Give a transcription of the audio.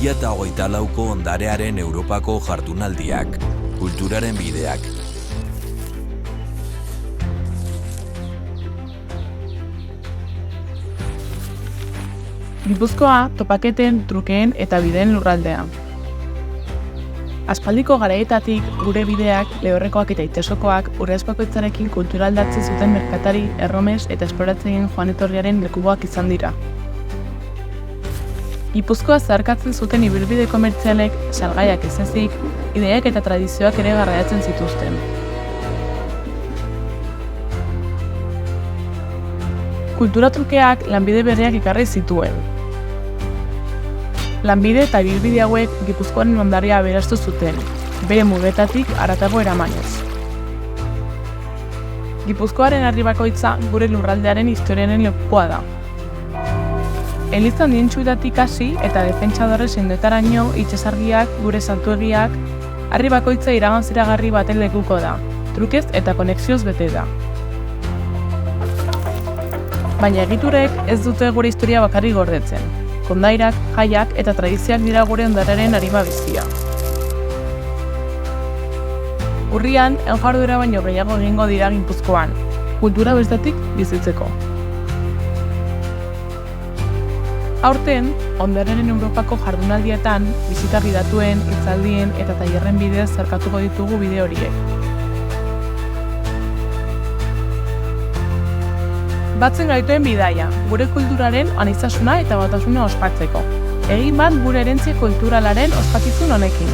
2024ko ondarearen Europako jardunaldiak, kulturaren bideak. Gipuzkoa topaketen, trukeen eta bideen lurraldea. Aspaldiko garaietatik gure bideak, Lehorrekoak eta Itesokoak Urrezbakoitzarekin kultura aldatzen zuten merkatari, erromes eta esploratzaien joan etorriaren lekuak izan dira. Gipuzkoa zeharkatzen zuten ibilbide komertzialek salgaiak ez ezik, ideiak eta tradizioak ere garraiatzen zituzten. Kultura trukeak lanbide berriak ekarri zituen. Lanbide eta ibilbide hauek Gipuzkoaren ondarea aberastu zuten, bere mugetatik haratago eramanez. Gipuzkoaren herri bakoitza gure lurraldearen historiaren lekua da. Eliza handientsuetatik hasi eta defentsadore sendetaraino itsasargiak, gure santuegiak, herri bakoitza iragan ziragarri baten lekuko da, trukez eta konexioz bete da. Baina egiturek ez dute gure historia bakarrik gordetzen. Kondairak, jaiak eta tradizioak dira gure ondarearen arima bizia. Urrian, jarduera baino gehiago egingo dira Gipuzkoan, kultura bestetik bizitzeko. Aurten, ondarearen Europako jardunaldietan, bisita gidatuen, hitzaldien eta tailerren bidez zeharkatuko ditugu bide horiek. Batzen gaituen bidaia, gure kulturaren aniztasuna eta batasuna ospatzeko. Egin bat gure herentzia kulturalaren ospakizun honekin.